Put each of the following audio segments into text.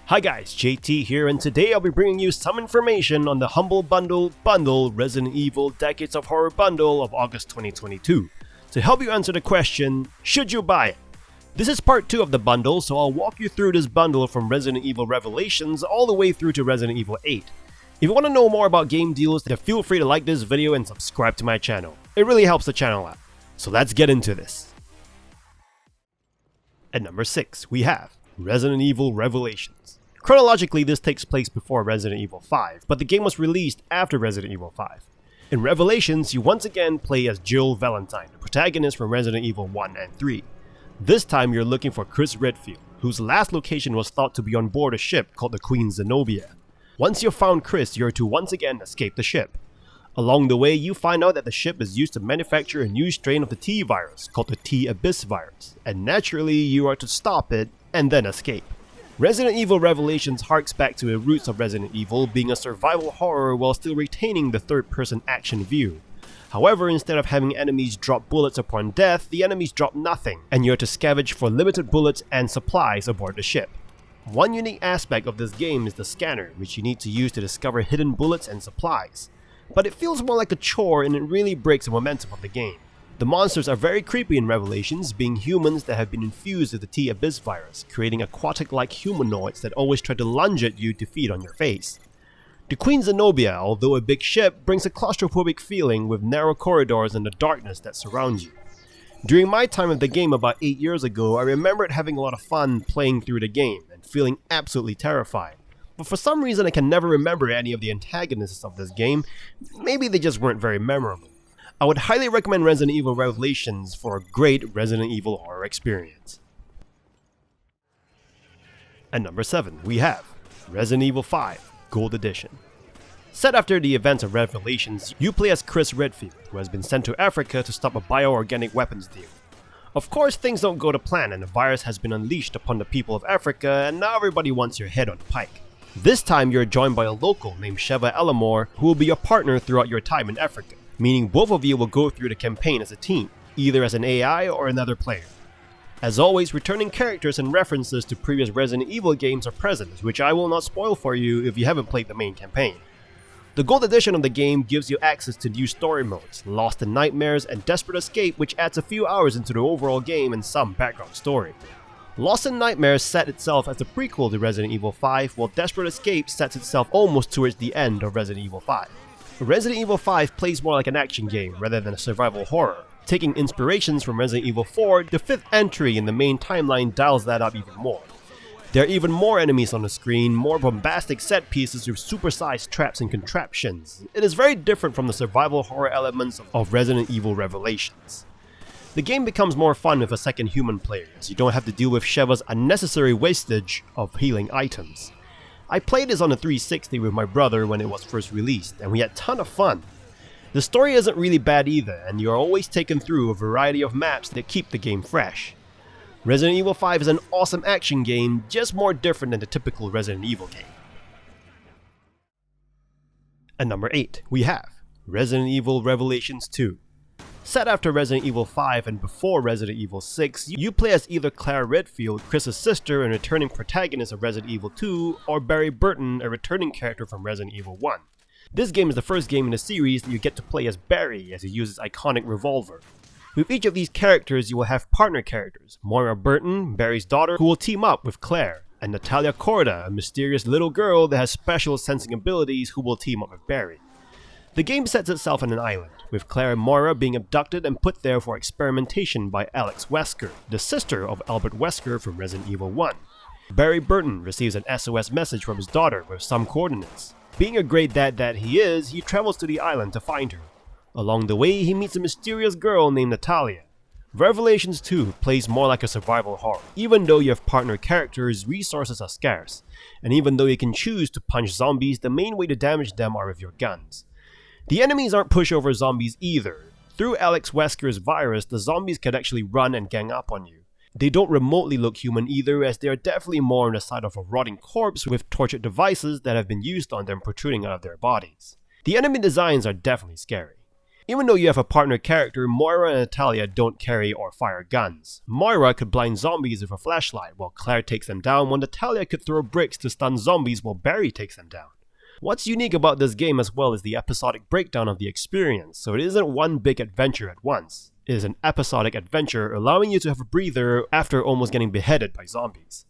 Hi guys, JT here, and today I'll be bringing you some information on the Humble Bundle Resident Evil Decades of Horror Bundle of August 2022 to help you answer the question, should you buy it? This is part 2 of the bundle, so I'll walk you through this bundle from Resident Evil Revelations all the way through to Resident Evil 8. If you want to know more about game deals, then feel free to like this video and subscribe to my channel. It really helps the channel out. So let's get into this. At number 6, we have Resident Evil Revelations. Chronologically, this takes place before Resident Evil 5, but the game was released after Resident Evil 5. In Revelations, you once again play as Jill Valentine, the protagonist from Resident Evil 1 and 3. This time you're looking for Chris Redfield, whose last location was thought to be on board a ship called the Queen Zenobia. Once you've found Chris, you're to once again escape the ship. Along the way, you find out that the ship is used to manufacture a new strain of the T virus called the T Abyss virus, and naturally you are to stop it and then escape. Resident Evil Revelations harks back to the roots of Resident Evil, being a survival horror while still retaining the third-person action view. However, instead of having enemies drop bullets upon death, the enemies drop nothing, and you're to scavenge for limited bullets and supplies aboard the ship. One unique aspect of this game is the scanner, which you need to use to discover hidden bullets and supplies. But it feels more like a chore, and it really breaks the momentum of the game. The monsters are very creepy in Revelations, being humans that have been infused with the T Abyss virus, creating aquatic-like humanoids that always try to lunge at you to feed on your face. The Queen Zenobia, although a big ship, brings a claustrophobic feeling with narrow corridors and the darkness that surrounds you. During my time of the game about 8 years ago, I remembered having a lot of fun playing through the game and feeling absolutely terrified. But for some reason I can never remember any of the antagonists of this game. Maybe they just weren't very memorable. I would highly recommend Resident Evil Revelations for a great Resident Evil horror experience. At number 7, we have Resident Evil 5 Gold Edition. Set after the events of Revelations, you play as Chris Redfield, who has been sent to Africa to stop a bioorganic weapons deal. Of course, things don't go to plan and the virus has been unleashed upon the people of Africa, and now everybody wants your head on the pike. This time you're joined by a local named Sheva Elamore, who will be your partner throughout your time in Africa, meaning both of you will go through the campaign as a team, either as an AI or another player. As always, returning characters and references to previous Resident Evil games are present, which I will not spoil for you if you haven't played the main campaign. The Gold Edition of the game gives you access to new story modes, Lost in Nightmares and Desperate Escape, which adds a few hours into the overall game and some background story. Lost in Nightmares set itself as a prequel to Resident Evil 5, while Desperate Escape sets itself almost towards the end of Resident Evil 5. Resident Evil 5 plays more like an action game rather than a survival horror. Taking inspirations from Resident Evil 4, the 5th entry in the main timeline dials that up even more. There are even more enemies on the screen, more bombastic set pieces with supersized traps and contraptions. It is very different from the survival horror elements of Resident Evil Revelations. The game becomes more fun with a second human player, as you don't have to deal with Sheva's unnecessary wastage of healing items. I played this on the 360 with my brother when it was first released, and we had a ton of fun. The story isn't really bad either, and you're always taken through a variety of maps that keep the game fresh. Resident Evil 5 is an awesome action game, just more different than the typical Resident Evil game. At number 8, we have Resident Evil Revelations 2. Set after Resident Evil 5 and before Resident Evil 6, you play as either Claire Redfield, Chris's sister and returning protagonist of Resident Evil 2, or Barry Burton, a returning character from Resident Evil 1. This game is the first game in the series that you get to play as Barry, as he uses iconic revolver. With each of these characters, you will have partner characters, Moira Burton, Barry's daughter, who will team up with Claire, and Natalia Corda, a mysterious little girl that has special sensing abilities who will team up with Barry. The game sets itself on an island, with Claire and Moira being abducted and put there for experimentation by Alex Wesker, the sister of Albert Wesker from Resident Evil 1. Barry Burton receives an SOS message from his daughter with some coordinates. Being a great dad that he is, he travels to the island to find her. Along the way, he meets a mysterious girl named Natalia. Revelations 2 plays more like a survival horror. Even though you have partner characters, resources are scarce, and even though you can choose to punch zombies, the main way to damage them are with your guns. The enemies aren't pushover zombies either. Through Alex Wesker's virus, the zombies can actually run and gang up on you. They don't remotely look human either, as they are definitely more on the side of a rotting corpse with tortured devices that have been used on them protruding out of their bodies. The enemy designs are definitely scary. Even though you have a partner character, Moira and Natalia don't carry or fire guns. Moira could blind zombies with a flashlight, while Claire takes them down, while Natalia could throw bricks to stun zombies while Barry takes them down. What's unique about this game as well is the episodic breakdown of the experience, so it isn't one big adventure at once. It is an episodic adventure, allowing you to have a breather after almost getting beheaded by zombies.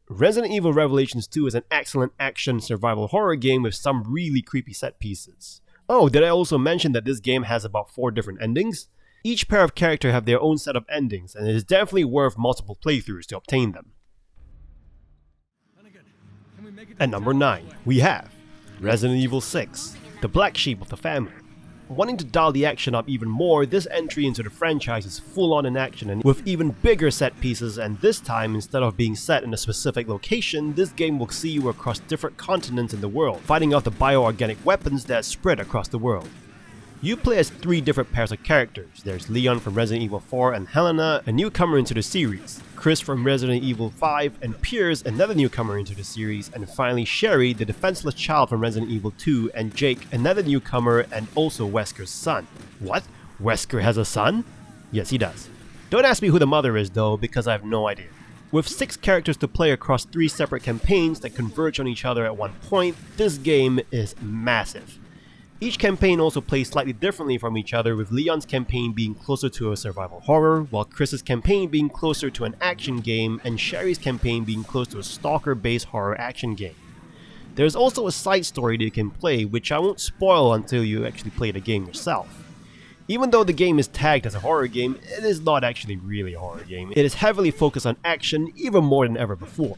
Resident Evil Revelations 2 is an excellent action survival horror game with some really creepy set pieces. Oh, did I also mention that this game has about 4 different endings? Each pair of character have their own set of endings, and it is definitely worth multiple playthroughs to obtain them. At number 9, we have Resident Evil 6, the black sheep of the family. Wanting to dial the action up even more, this entry into the franchise is full on in action and with even bigger set pieces, and this time, instead of being set in a specific location, this game will see you across different continents in the world, fighting off the bioorganic weapons that spread across the world. You play as 3 different pairs of characters. There's Leon from Resident Evil 4 and Helena, a newcomer into the series, Chris from Resident Evil 5 and Piers, another newcomer into the series, and finally Sherry, the defenseless child from Resident Evil 2, and Jake, another newcomer and also Wesker's son. What? Wesker has a son? Yes, he does. Don't ask me who the mother is though, because I have no idea. With 6 characters to play across 3 separate campaigns that converge on each other at one point, this game is massive. Each campaign also plays slightly differently from each other, with Leon's campaign being closer to a survival horror, while Chris's campaign being closer to an action game, and Sherry's campaign being close to a stalker-based horror action game. There's also a side story that you can play, which I won't spoil until you actually play the game yourself. Even though the game is tagged as a horror game, it is not actually really a horror game. It is heavily focused on action, even more than ever before.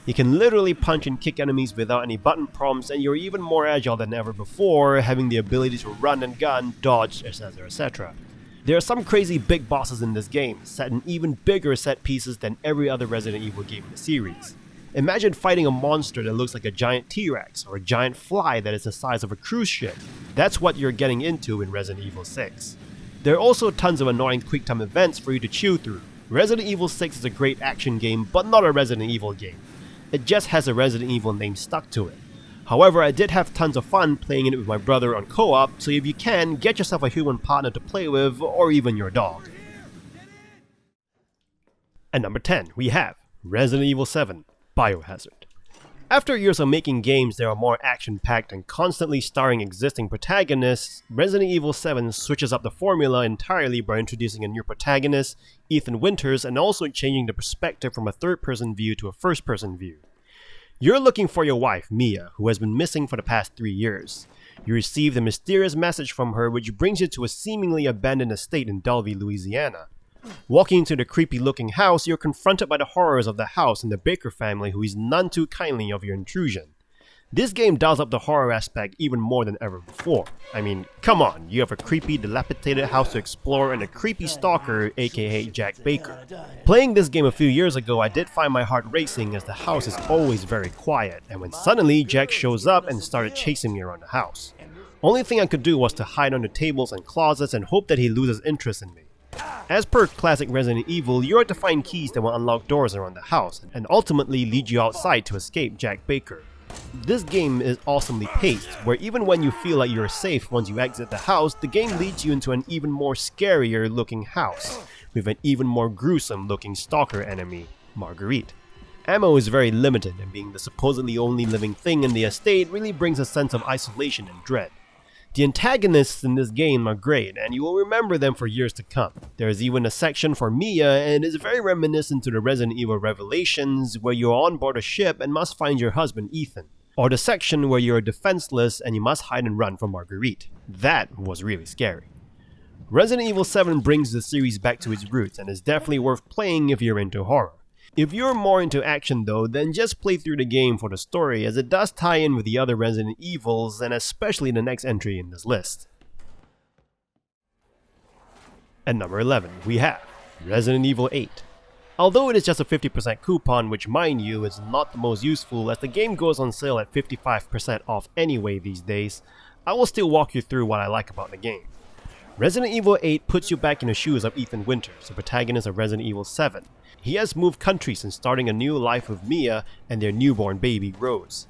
You can literally punch and kick enemies without any button prompts, and you're even more agile than ever before, having the ability to run and gun, dodge, etc, etc. There are some crazy big bosses in this game, set in even bigger set pieces than every other Resident Evil game in the series. Imagine fighting a monster that looks like a giant T-Rex, or a giant fly that is the size of a cruise ship. That's what you're getting into in Resident Evil 6. There are also tons of annoying quick-time events for you to chew through. Resident Evil 6 is a great action game, but not a Resident Evil game. It just has a Resident Evil name stuck to it. However, I did have tons of fun playing it with my brother on co-op, so if you can, get yourself a human partner to play with, or even your dog. At number 10, we have Resident Evil 7, Biohazard. After years of making games that are more action-packed and constantly starring existing protagonists, Resident Evil 7 switches up the formula entirely by introducing a new protagonist, Ethan Winters, and also changing the perspective from a third-person view to a first-person view. You're looking for your wife, Mia, who has been missing for the past 3 years. You receive a mysterious message from her which brings you to a seemingly abandoned estate in Dalby, Louisiana. Walking into the creepy-looking house, you're confronted by the horrors of the house and the Baker family, who is none too kindly of your intrusion. This game dials up the horror aspect even more than ever before. I mean, come on, you have a creepy, dilapidated house to explore and a creepy stalker, aka Jack Baker. Playing this game a few years ago, I did find my heart racing as the house is always very quiet, and when suddenly Jack shows up and started chasing me around the house. Only thing I could do was to hide under tables and closets and hope that he loses interest in me. As per classic Resident Evil, you are to find keys that will unlock doors around the house, and ultimately lead you outside to escape Jack Baker. This game is awesomely paced, where even when you feel like you're safe once you exit the house, the game leads you into an even more scarier looking house, with an even more gruesome looking stalker enemy, Marguerite. Ammo is very limited, and being the supposedly only living thing in the estate really brings a sense of isolation and dread. The antagonists in this game are great, and you will remember them for years to come. There is even a section for Mia, and it is very reminiscent to the Resident Evil Revelations, where you are on board a ship and must find your husband Ethan. Or the section where you are defenseless and you must hide and run from Marguerite. That was really scary. Resident Evil 7 brings the series back to its roots, and is definitely worth playing if you're into horror. If you're more into action though, then just play through the game for the story, as it does tie in with the other Resident Evils, and especially the next entry in this list. At number 11, we have Resident Evil 8. Although it is just a 50% coupon, which mind you is not the most useful as the game goes on sale at 55% off anyway these days, I will still walk you through what I like about the game. Resident Evil 8 puts you back in the shoes of Ethan Winters, the protagonist of Resident Evil 7. He has moved countries and starting a new life with Mia and their newborn baby, Rose.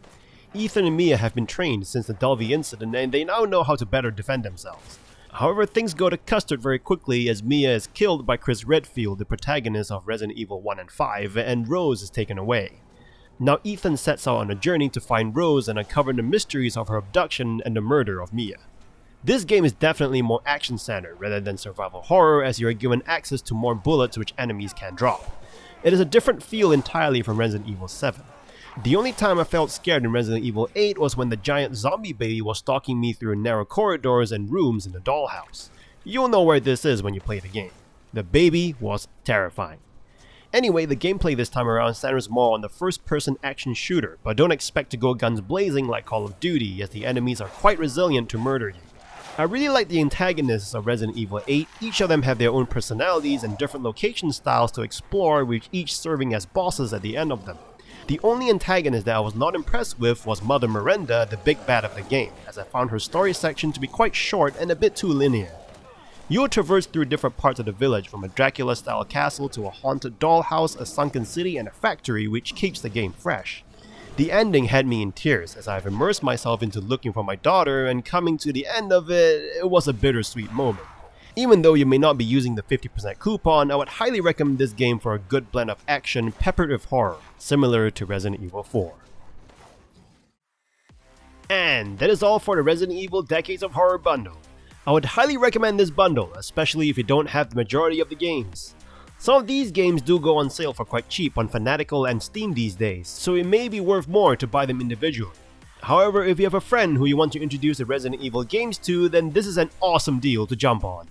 Ethan and Mia have been trained since the Dalby incident, and they now know how to better defend themselves. However, things go to custard very quickly as Mia is killed by Chris Redfield, the protagonist of Resident Evil 1 and 5, and Rose is taken away. Now Ethan sets out on a journey to find Rose and uncover the mysteries of her abduction and the murder of Mia. This game is definitely more action-centered rather than survival horror, as you are given access to more bullets which enemies can drop. It is a different feel entirely from Resident Evil 7. The only time I felt scared in Resident Evil 8 was when the giant zombie baby was stalking me through narrow corridors and rooms in the dollhouse. You'll know where this is when you play the game. The baby was terrifying. Anyway, the gameplay this time around centers more on the first-person action shooter, but don't expect to go guns blazing like Call of Duty, as the enemies are quite resilient to murder you. I really like the antagonists of Resident Evil 8, each of them have their own personalities and different location styles to explore, with each serving as bosses at the end of them. The only antagonist that I was not impressed with was Mother Miranda, the big bad of the game, as I found her story section to be quite short and a bit too linear. You'll traverse through different parts of the village, from a Dracula-style castle to a haunted dollhouse, a sunken city, and a factory, which keeps the game fresh. The ending had me in tears, as I've immersed myself into looking for my daughter, and coming to the end of it was a bittersweet moment. Even though you may not be using the 50% coupon, I would highly recommend this game for a good blend of action peppered with horror, similar to Resident Evil 4. And that is all for the Resident Evil Decades of Horror bundle. I would highly recommend this bundle, especially if you don't have the majority of the games. Some of these games do go on sale for quite cheap on Fanatical and Steam these days, so it may be worth more to buy them individually. However, if you have a friend who you want to introduce the Resident Evil games to, then this is an awesome deal to jump on.